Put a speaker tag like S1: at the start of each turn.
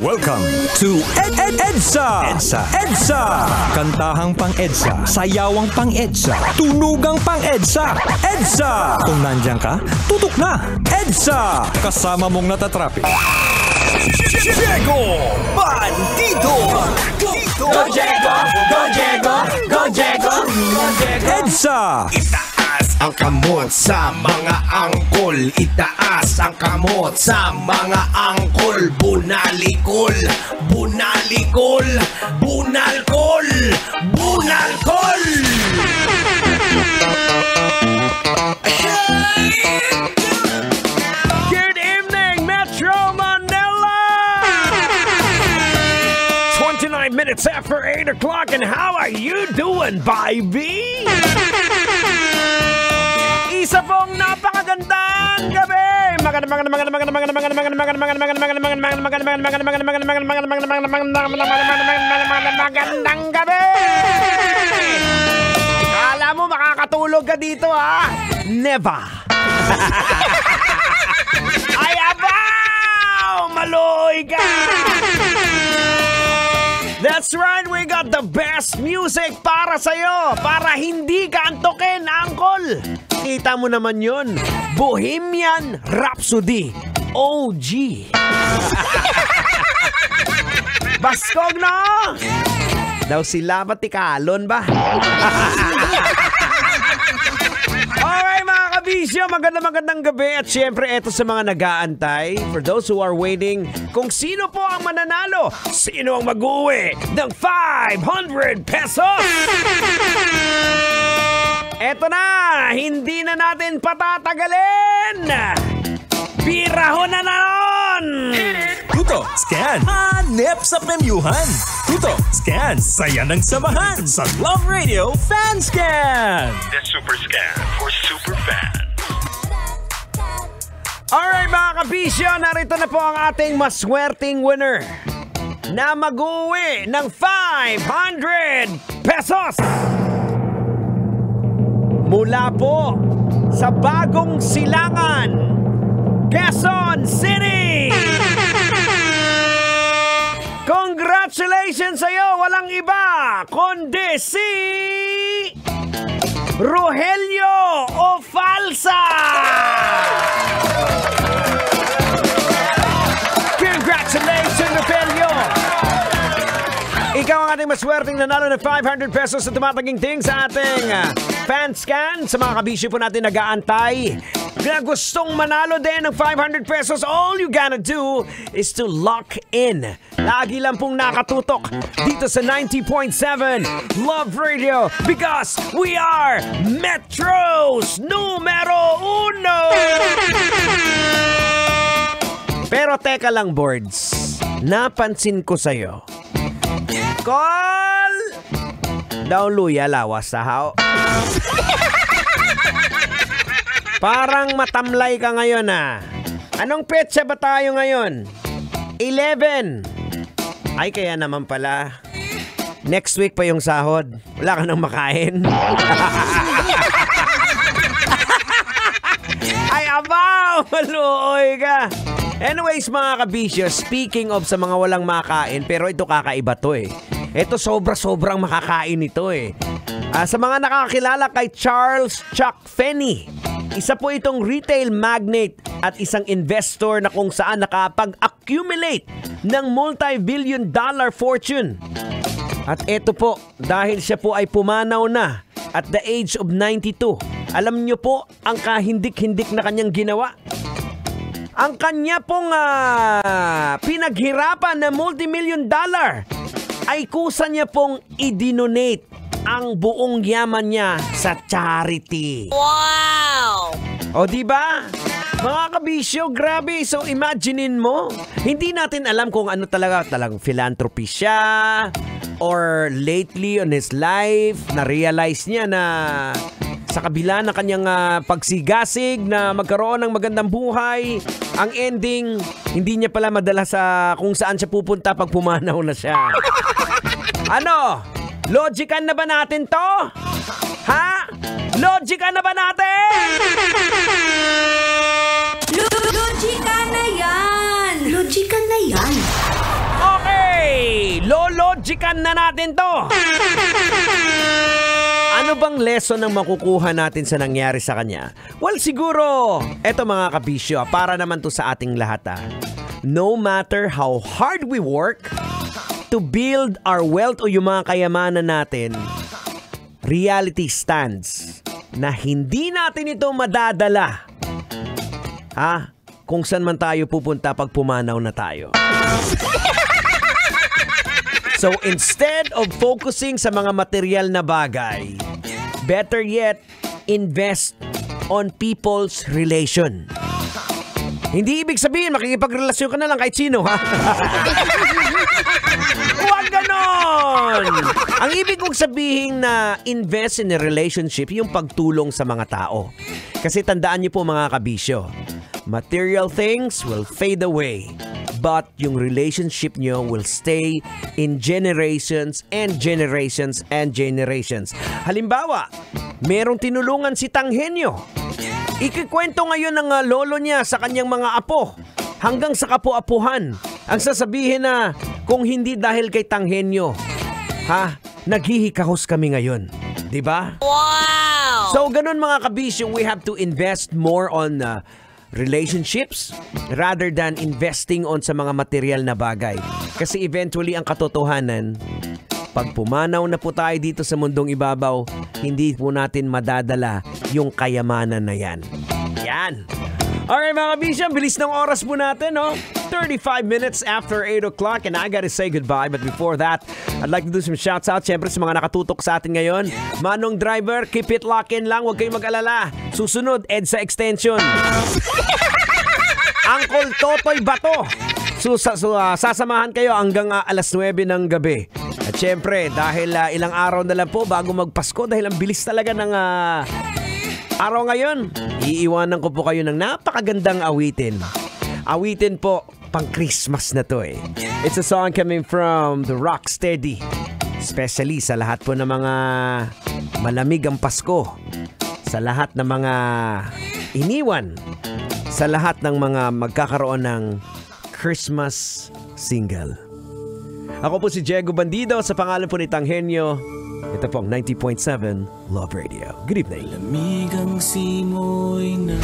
S1: Welcome to EDSA! Kantahang pang-EDSA, sayawang pang-EDSA, tunugang pang-EDSA. EDSA! Kung nandyan ka, tutok na! EDSA! Kasama mong natatrapik. Diego Bandito!
S2: Go Diego! Go Diego! Go Diego!
S1: EDSA!
S3: Itaas ang kamot sa mga angkol. Itaas ang kamot sa mga angkol. Bunalikol, bunalikol, bunalkol, bunalkol.
S2: Good evening, Metro Manila! 29 minutes after 8 o'clock, and how are you doing, baby? Isa pong napakagandang gabi! Magandang gabi! Kala mo makakatulog ka dito, ha? Never! Ay, abaw! Maloy ka! That's right, we got the best music para sa'yo, para hindi ka antokin, Angkol. Kita mo naman yun, Bohemian Rhapsody, OG. Baskog na! Daw sila ba tikalon ba? Alright mga kabisyo, magandang gabi at syempre eto sa mga nag-aantay. For those who are waiting, kung sino po ang mananalo, sino ang mag-uwi ng 500 pesos? Eto na, hindi na natin patatagalin. Birahon na nun!
S1: Tuto, scan! Hanep sa premyuhan! Tuto, scan! Saya ng samahan sa Love Radio Fan Scan!
S4: The Super Scan for Super Fans.
S2: Alright mga kabisyo, narito na po ang ating maswerteng winner na mag-uwi ng 500 pesos! Mula po sa Bagong Silangan, Quezon City! Congratulations sa'yo! Walang iba kundi si Rogelio Ofalsa! Congratulations, Rogelio! Ikaw ang ating maswerteng nanalo ng 500 pesos na tumataging-ting sa ating fan scan. Sa mga kabisyo po natin nag-aantay na gustong manalo din ng 500 pesos, all you gotta do is to lock in. Lagi lang pong nakatutok dito sa 90.7 Love Radio because we are Metro's numero uno! Pero teka lang, boards. Napansin ko sa'yo. Call! Daw luya lawas sa hao. Parang matamlay ka ngayon, ah. Anong petsa ba tayo ngayon? 11. Ay, kaya naman pala. Next week pa yung sahod. Wala ka nang makain. Ay, abaw! Maluoy ka. Anyways, mga kabisyo, speaking of sa mga walang makain, pero ito kakaiba to eh. Ito sobrang makakain ito eh. Sa mga nakakilala kay Charles Chuck Finney, isa po itong retail magnate at isang investor na kung saan nakapag-accumulate ng multi-billion dollar fortune. At ito po, dahil siya po ay pumanaw na at the age of 92, alam niyo po ang kahindik-hindik na kanyang ginawa. Ang kanya pong pinaghirapan na multi-million dollar ay kusa niya pong i-donate ang buong yaman niya sa charity. Wow! O diba? Mga kabisyo, grabe. So imaginein mo, hindi natin alam kung ano talagang philanthropy siya or lately on his life, na-realize niya na sa kabila ng kanyang pagsigasig na magkaroon ng magandang buhay, ang ending, hindi niya pala madala sa kung saan siya pupunta pag pumanaw na siya. Ano? Logican na ba natin to? Ha? Logican na ba natin?
S5: Logican na yan! Logican na yan!
S2: Logican na natin to! Ano bang lesson ang makukuha natin sa nangyari sa kanya? Well, siguro, eto mga kabisyo, para naman to sa ating lahat. No matter how hard we work to build our wealth o yung mga kayamanan natin, reality stands na hindi natin ito madadala. Kung saan man tayo pupunta pag pumanaw na tayo. So instead of focusing sa mga material na bagay, better yet, invest on people's relation. Hindi ibig sabihin makikipagrelasyon ka na lang kahit sino, ha? Huwag ganon! Ang ibig kong sabihin na invest in a relationship, yung pagtulong sa mga tao. Kasi tandaan niyo po mga kabisyo, material things will fade away. But yung relationship nyo will stay in generations and generations and generations. Halimbawa, merong tinulungan si Tanghenyo. Ikikwento ngayon ng lolo niya sa kanyang mga apo. Hanggang sa kapu-apuhan. Ang sasabihin na, kung hindi dahil kay Tanghenyo, naghihikahos kami ngayon. Diba? Wow! So, ganun mga kabisyo, we have to invest more on relationships rather than investing on sa mga material na bagay. Kasi eventually ang katotohanan, pag pumanaw na po tayo dito sa mundong ibabaw, hindi po natin madadala yung kayamanan na yan. Yan! Alright mga kabisyo, bilis ng oras po natin, no? 35 minutes after 8 o'clock and I gotta say goodbye. But before that, I'd like to do some shouts out. Siyempre sa mga nakatutok sa atin ngayon. Manong driver, keep it lock in lang. Huwag kayong mag-alala. Susunod, EDSA Extension. Uncle Totoy Bato. Sasamahan kayo hanggang alas 9 ng gabi. At syempre, dahil ilang araw na lang po bago magpasko, dahil ang bilis talaga ng araw ngayon, iiwanan ko po kayo ng napakagandang awitin. Awitin po, pang Christmas na to eh. It's a song coming from the Rocksteady. Especially sa lahat po ng mga malamig ang Pasko. Sa lahat ng mga iniwan. Sa lahat ng mga magkakaroon ng Christmas single. Ako po si Diego Bandido sa pangalan po ni Tanghenyo. Ito po ang 90.7 Love Radio. Good evening.
S5: Lamigang simoy na